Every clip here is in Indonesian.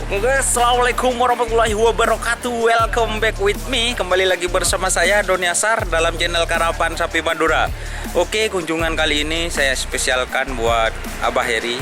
Oke, assalamualaikum warahmatullahi wabarakatuh. Welcome back with me. Kembali lagi bersama saya Doni Asar dalam channel Karapan Sapi Madura. Oke, kunjungan kali ini saya spesialkan buat Abah Heri.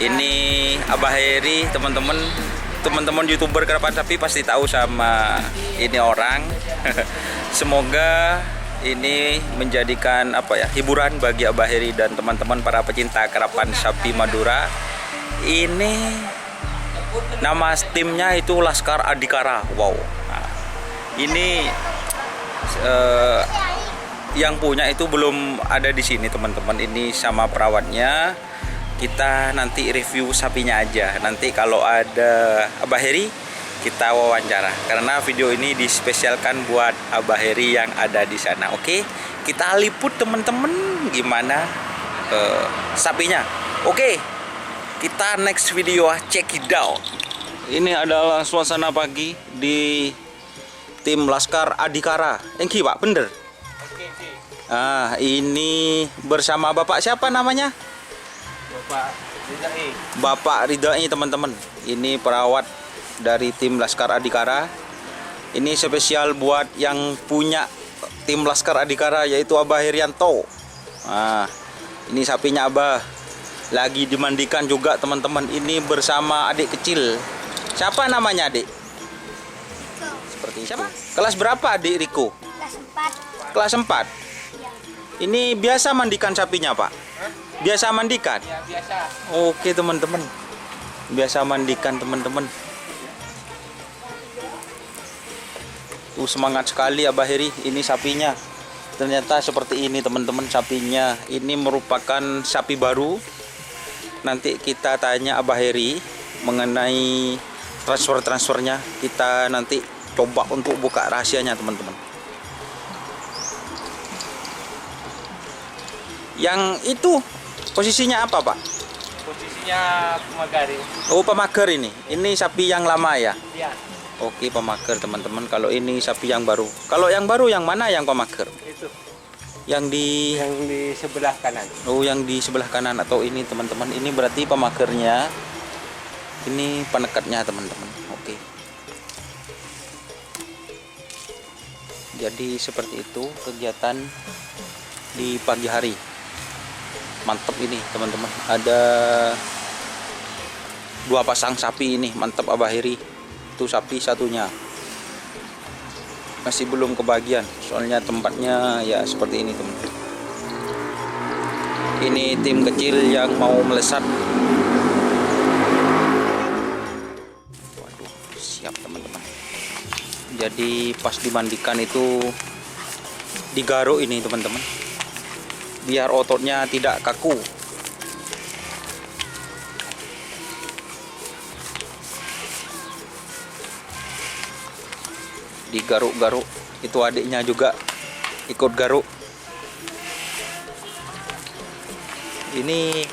Ini Abah Heri, teman-teman YouTuber Karapan Sapi pasti tahu sama ini orang. Semoga ini menjadikan hiburan bagi Abah Heri dan teman-teman para pecinta Karapan Sapi Madura. Ini nama timnya itu Laskar Adhikara. Wow. Nah, ini yang punya itu belum ada di sini teman-teman. Ini sama perawatnya. Kita nanti review sapinya aja. Nanti kalau ada Abah Heri kita wawancara. Karena video ini dispesialkan buat Abah Heri yang ada di sana. Oke, kita liput teman-teman gimana sapinya. Oke. Kita next video, check it out. Ini adalah suasana pagi di tim Laskar Adhikara. Engki Pak, bener? Ah, ini bersama Bapak siapa namanya? Bapak Ridai teman-teman. Ini perawat dari tim Laskar Adhikara. Ini spesial buat yang punya tim Laskar Adhikara yaitu Abah Herianto. Nah, ini sapinya Abah. Lagi dimandikan juga teman-teman. Ini bersama adik kecil. Siapa namanya adik? Riko. Seperti siapa? Kelas berapa adik Riko? Kelas 4. Kelas 4. Ya. Ini biasa mandikan sapinya Pak? Biasa mandikan? Ya, biasa. Oke teman-teman. Biasa mandikan teman-teman. Semangat sekali Abah Heri. Ini sapinya. Ternyata seperti ini teman-teman sapinya. Ini merupakan sapi baru. Nanti kita tanya Abah Heri mengenai transfernya. Kita nanti coba untuk buka rahasianya teman-teman. Yang itu posisinya apa Pak? Posisinya pemagar. Oh, pemagar ini. Ini sapi yang lama ya? Iya. Oke, pemagar teman-teman. Kalau ini sapi yang baru. Kalau yang baru yang mana yang pemagar? Itu Yang di sebelah kanan. Oh, yang di sebelah kanan atau ini teman-teman. Ini berarti pemagernya. Ini penekatnya teman-teman. Oke. Jadi seperti itu kegiatan di pagi hari. Mantap ini teman-teman. Ada 2 pasang sapi ini. Mantap Abah Heri. Itu sapi satunya. Masih belum kebagian, soalnya tempatnya ya seperti ini teman-teman. Ini tim kecil yang mau melesat. Waduh, siap teman-teman. Jadi pas dimandikan itu digaruk ini teman-teman, biar ototnya tidak kaku. Digaruk-garuk. Itu adiknya juga ikut garuk. Ini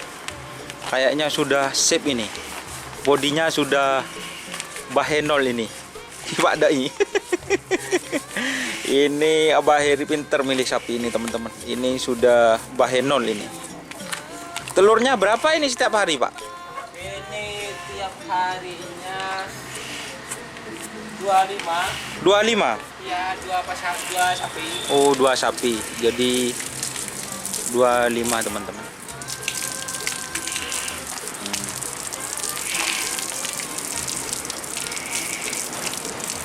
kayaknya sudah sip ini. Bodinya sudah bahenol ini. Pak Dai. Ini Abah Heri pinter milih sapi ini teman-teman. Ini sudah bahenol ini. Telurnya berapa ini setiap hari Pak? Ini tiap harinya 25. 25? Ya, 2 sapi. Oh, 2 sapi. Jadi 25 teman-teman.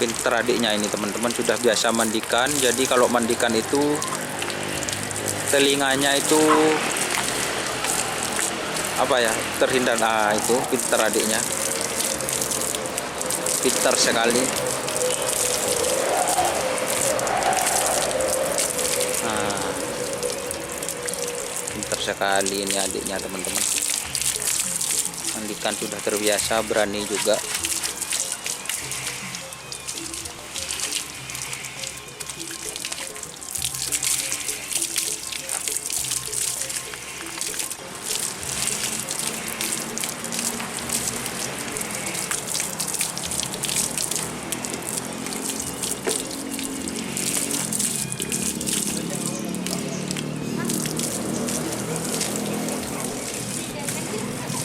Pinter adiknya ini teman-teman, sudah biasa mandikan. Jadi kalau mandikan itu telinganya itu terhindar. Nah, itu pinter adiknya. Pinter sekali. Nah, pinter sekali ini adiknya teman-teman. Mandikan sudah terbiasa, berani juga.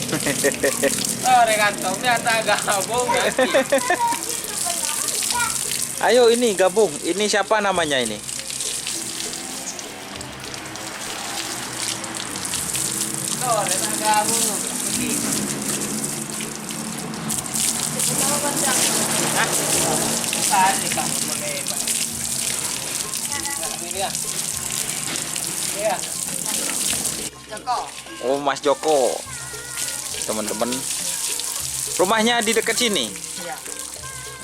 Oh, rekantong ternyata gabung nanti. Ayo ini gabung. Ini siapa namanya ini? Oh, ternyata gabung. Pergi. Hah? Tarik kamu melebar. Ini dia. Iya. Joko. Oh, Mas Joko. Teman-teman. Rumahnya di dekat sini. Iya.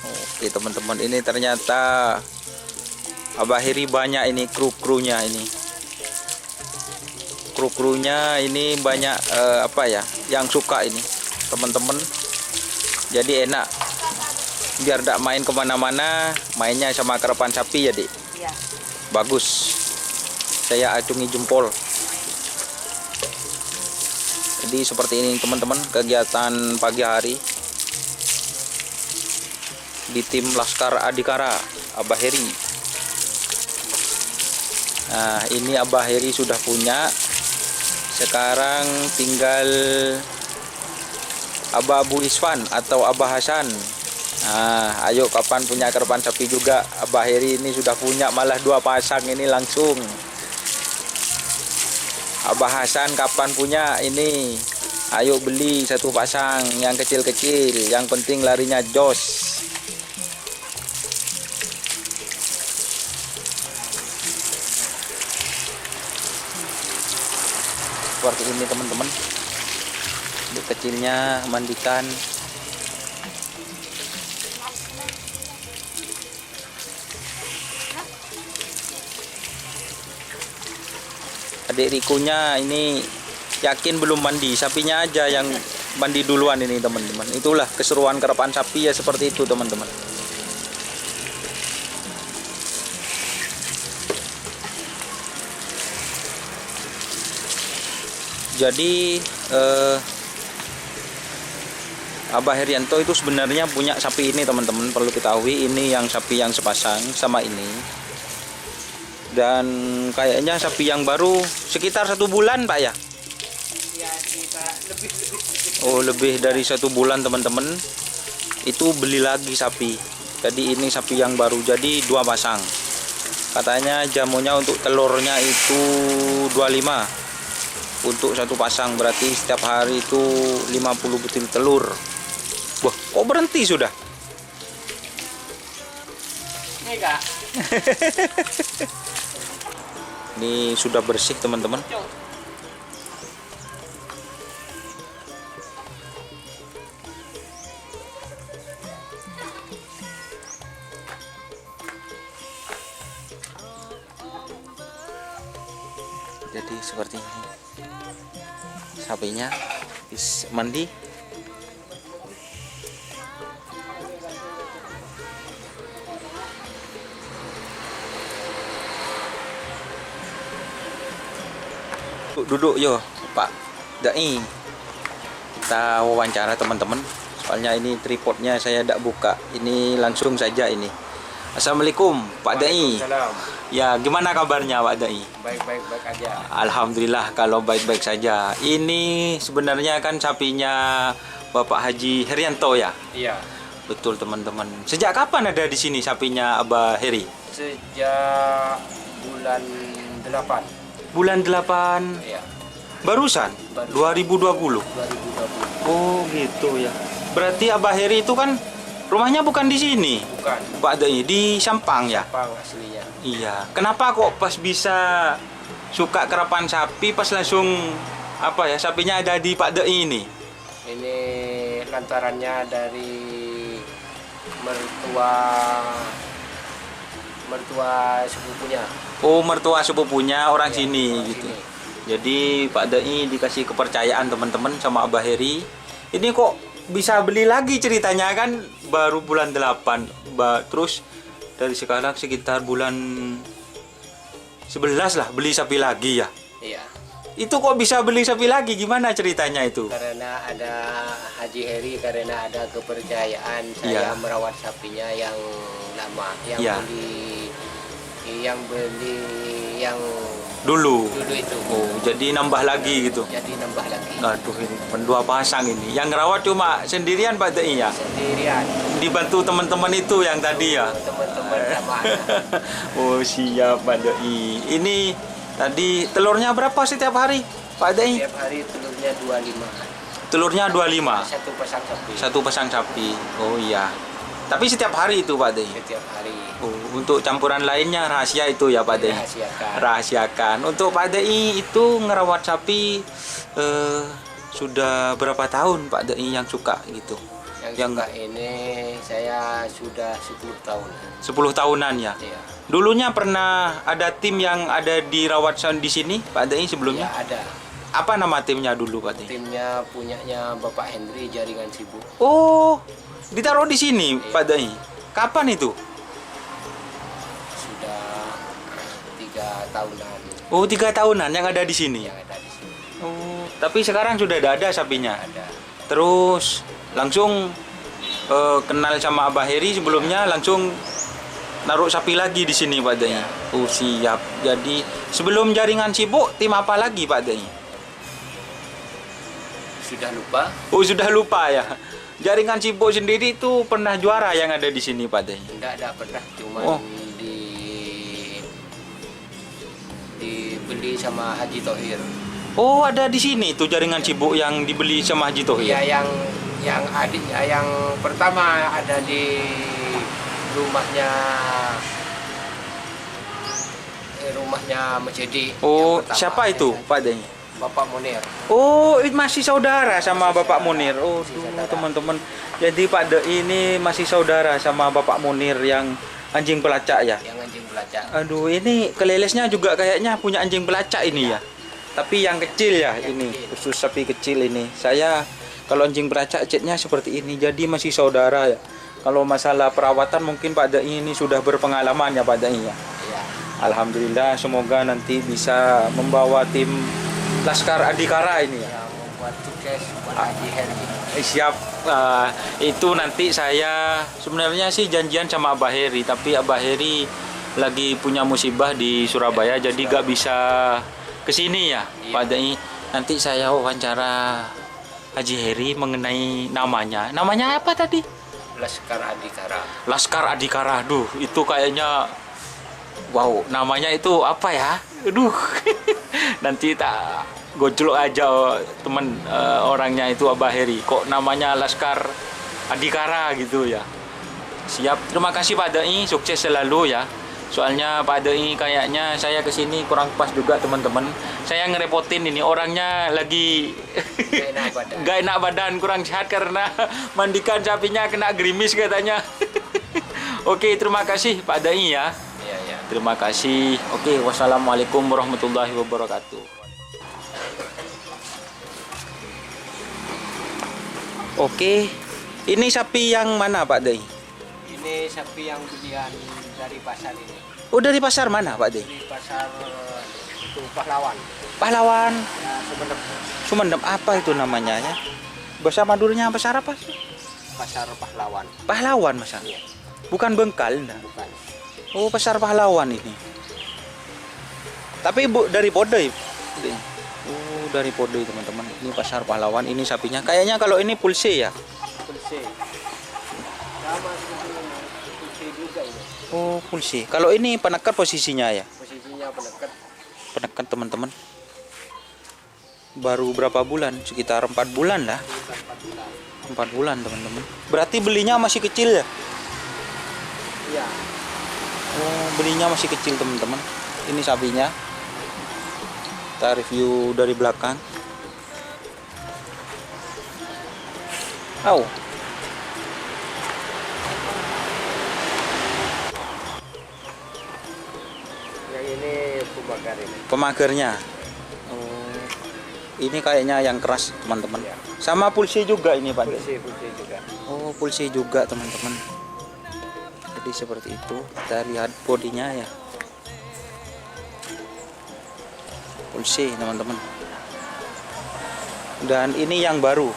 Oke, teman-teman, ini ternyata Abah Heri banyak ini kru-krunya ini. Kru-krunya ini banyak apa ya, yang suka ini, teman-teman. Jadi enak. Biar tidak main kemana-mana, mainnya sama karapan sapi ya, Dik. Iya. Bagus. Saya acungi jempol. Jadi seperti ini teman-teman kegiatan pagi hari di tim Laskar Adhikara Abah Heri. Nah, ini Abah Heri sudah punya. Sekarang tinggal Abah Abu Iswan atau Abah Hasan. Nah, ayo kapan punya karapan sapi juga. Abah Heri ini sudah punya malah 2 pasang ini langsung. Abah Hasan kapan punya ini? Ayo beli 1 pasang yang kecil-kecil. Yang penting larinya jos. Seperti ini teman-teman. Adik kecilnya mandikan. Adik Rikunya ini yakin belum mandi, sapinya aja yang mandi duluan ini teman-teman. Itulah keseruan karapan sapi ya, seperti itu teman-teman. Jadi Abah Herianto itu sebenarnya punya sapi ini teman-teman, perlu ketahui. Ini yang sapi yang sepasang sama ini. Dan kayaknya sapi yang baru sekitar 1 bulan Pak ya? Ya, kita lebih. Oh, lebih dari 1 bulan teman-teman. Itu beli lagi sapi. Jadi ini sapi yang baru, jadi 2 pasang. Katanya jamunya untuk telurnya itu 25 untuk 1 pasang, berarti setiap hari itu 50 butir telur. Wah, kok berhenti sudah? Ini Kak. Ini sudah bersih teman-teman. Jadi seperti ini. Sapinya habis mandi. Duduk yo Pak Dai, kita wawancara teman-teman. Soalnya ini tripodnya saya tidak buka, ini langsung saja ini. Assalamualaikum Pak Dai. Ya, gimana kabarnya Pak Dai? Baik aja. Alhamdulillah kalau baik-baik saja. Ini sebenarnya kan sapinya Bapak Haji Herianto ya? Iya. Betul teman-teman. Sejak kapan ada di sini sapinya Abah Heri? Sejak bulan 8. Bulan 8. Iya. Barusan? 2020. 2020. Oh gitu ya. Berarti Abah Heri itu kan rumahnya bukan di sini. Bukan. Pak Dai di Sampang ya? Sampang aslinya. Iya. Kenapa kok pas bisa suka karapan sapi pas langsung apa ya, sapinya ada di Pak Dai ini? Ini lantarannya dari mertua sepupunya. Oh, mertua sepupunya orang Ya, sini orang gitu. sini. Jadi Pak Dai dikasih kepercayaan teman-teman sama Abah Heri. Ini kok bisa beli lagi ceritanya kan baru bulan 8. Terus dari sekarang sekitar bulan 11 lah beli sapi lagi ya. Iya. Itu kok bisa beli sapi lagi, gimana ceritanya itu? Karena ada Haji Heri, karena ada kepercayaan saya Iya. merawat sapinya yang lama, yang Iya. beli yang Dulu. dulu itu. Oh, jadi nambah lagi gitu. Jadi nambah lagi. Aduh, ini dua pasang ini. Yang ngerawat cuma sendirian Pak Dai ya? Sendirian. Dibantu teman-teman itu yang tadi ya? Teman-teman sama anak. Oh, siap Pak Dai. Ini tadi telurnya berapa setiap hari Pak Dai? Tiap hari telurnya 25. Telurnya 25. Satu pasang sapi. Satu pasang sapi. Oh iya. Tapi setiap hari itu Pak Dai? Setiap hari. Oh, untuk campuran lainnya rahasia itu ya Pak Dai? Dirahasiakan. Rahasiakan. Untuk Pak Dai itu ngerawat sapi sudah berapa tahun Pak Dai yang suka gitu? Yang suka ini saya sudah 10 tahun. 10 tahunan ya? Ya. Dulunya pernah ada tim yang ada dirawat di sini Pak Dai sebelumnya? Ya, ada. Apa nama timnya dulu Pak Dai? Timnya punyanya Bapak Henry Jaringan Sibuk. Oh, ditaruh di sini Pak Dai. Kapan itu? Sudah 3 tahunan Oh, 3 tahunan yang ada di sini. yang ada di sini. Oh, tapi sekarang sudah ada sapinya. Ada. Terus langsung kenal sama Abah Heri sebelumnya langsung naruh sapi lagi di sini Pak Dai. Oh, siap. Jadi sebelum Jaringan Sibuk tim apa lagi Pak Dai? Sudah lupa? Oh, sudah lupa ya. Jaringan Sibuk sendiri itu pernah juara yang ada di sini Pak Dai. Tidak ada pernah, cuma Oh. dibeli sama Haji Thohir. Oh, ada di sini itu Jaringan Sibuk yang dibeli sama Haji Thohir. Ya, yang adiknya yang pertama ada di rumahnya Masjidi. Oh, Yang pertama. siapa itu Pak Dai? Bapak Munir. Oh, masih saudara sama Bapak Munir. Oh, saudara. teman-teman. Jadi Pak Dai ini masih saudara sama Bapak Munir yang anjing pelacak ya. Yang anjing pelacak. Aduh, ini kelelesnya juga kayaknya punya anjing pelacak ini ya. Tapi yang kecil ya ini, khusus sapi kecil ini. Saya kalau anjing pelacak cetnya seperti ini. Jadi masih saudara ya. Kalau masalah perawatan mungkin Pak Dai ini sudah berpengalaman ya Pak Dai ya. Ya. Alhamdulillah, semoga nanti bisa membawa tim Laskar Adhikara ini ya. Yang membuat sukses buat Haji Heri. Siap. Itu nanti saya sebenarnya sih janjian sama Abah Heri, tapi Abah Heri lagi punya musibah di Surabaya, jadi gak bisa kesini ya Iya. Pak Dai. Nanti saya wawancara Haji Heri mengenai namanya. Namanya apa tadi? Laskar Adhikara. Laskar Adhikara. Duh, itu kayaknya wow, namanya itu apa ya? Aduh. Nanti tak gojlok aja teman orangnya itu Abah Heri. Kok namanya Laskar Adhikara gitu ya. Siap. Terima kasih Pak Dai, sukses selalu ya. Soalnya Pak Dai kayaknya saya kesini kurang pas juga teman-teman. Saya ngerepotin ini orangnya lagi gak enak badan, kurang sehat karena mandikan sapinya kena gerimis katanya. Oke, terima kasih Pak Dai ya. Iya, ya. Terima kasih. Oke, wassalamualaikum warahmatullahi wabarakatuh. Oke, ini sapi yang mana Pak Dai? Ini sapi yang belian dari pasar ini. Oh, dari pasar mana Pak Dai? Di pasar itu Pahlawan. Pahlawan. Ya, Sumeneb. Sumendem, apa itu namanya ya? Bahasa Maduranya pasar apa sih? Pasar Pahlawan. Pahlawan masa? Iya, Bukan Bengkal nah. bukan. Oh, pasar Pahlawan ini. Tapi dari Podai. Oh, dari Podai teman-teman. Ini pasar Pahlawan, ini sapinya. Kayaknya kalau ini pulse ya. Pulse. Sama seperti ini. Pulse juga ini. Oh, pulse. Kalau ini penekat posisinya ya. Posisinya penekat. Penekan teman-teman. Baru berapa bulan? Sekitar 4 bulan lah. 4 bulan teman-teman. Berarti belinya masih kecil ya? Iya. Oh, belinya masih kecil teman-teman. Ini sapinya. Kita review dari belakang. Oh. Yang ini pembakar ini. Pemagarnya. Oh. Ini kayaknya yang keras teman-teman. Ya. Sama pulsi juga ini Pak. Pulse juga. Oh, pulsi juga teman-teman. Jadi seperti itu. Kita lihat bodinya ya. Pulsi teman-teman. Dan ini yang baru.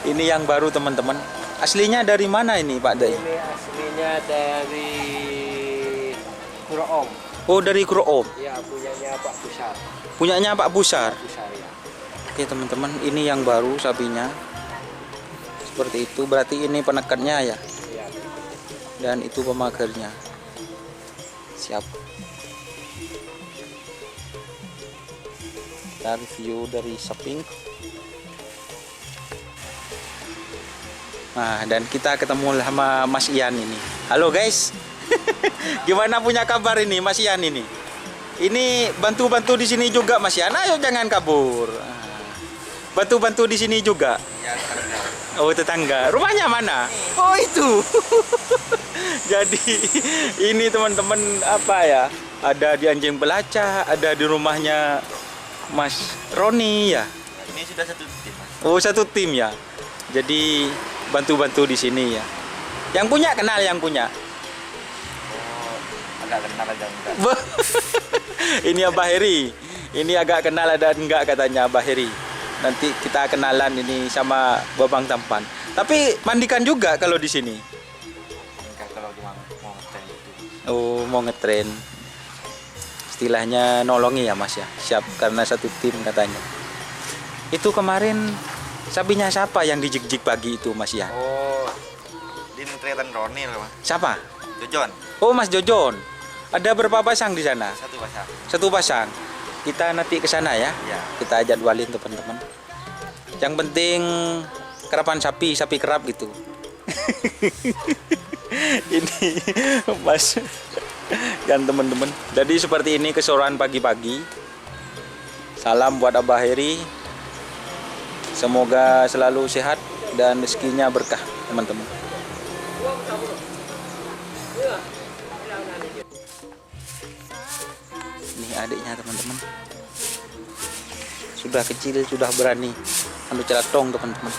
Ini yang baru teman-teman. Aslinya dari mana ini Pak Dai? Ini aslinya dari Pura Om. Oh, dari Kuro Om. Ya, punyanya Pak Pusar. Punyanya Pak Pusar. Pusar ya. Oke teman-teman, ini yang baru sapinya. Seperti itu, berarti ini penekannya ya. Ya. Dan itu pemagernya. Siap. Kita review dari samping. Nah, dan kita ketemu sama Mas Ian ini. Halo guys. Gimana punya kabar ini Mas Ian ini? Ini bantu-bantu di sini juga Mas Ian. Ayo jangan kabur. Bantu-bantu di sini juga. Ya, Oh, tetangga. Rumahnya mana? Oh, itu. Jadi ini teman-teman apa ya? Ada di Anjing Pelacak, ada di rumahnya Mas Roni ya. Ini sudah satu tim, Mas. Oh, satu tim ya. Jadi bantu-bantu di sini ya. Yang punya kenal yang punya. Oh, agak kenal aja enggak. Ini Abah Heri. Ini agak kenal ada enggak katanya Abah Heri. Nanti kita kenalan ini sama Babang Tampan. Tapi mandikan juga kalau di sini. Enggak, kalau cuma mau ngetrain itu. Oh, mau ngetren. Istilahnya nolongi ya Mas ya. Siap karena satu tim katanya. Itu kemarin sapinya siapa yang dijig-jig pagi itu Mas ya? Oh, di ngetretan Roni loh, Mas. Siapa? Jojon, Oh, Mas Jojon. Ada berapa pasang di sana? satu pasang. Satu pasang. Kita nanti ke sana ya. Ya. Kita jadwalin teman-teman. Yang penting kerapan sapi, sapi kerap gitu. Ini Mas dan teman-teman. Jadi seperti ini keseruan pagi-pagi. Salam buat Abah Heri. Semoga selalu sehat dan rezekinya berkah, teman-teman. Ini adiknya, teman-teman. Sudah kecil, sudah berani. Anu celatong, teman-teman.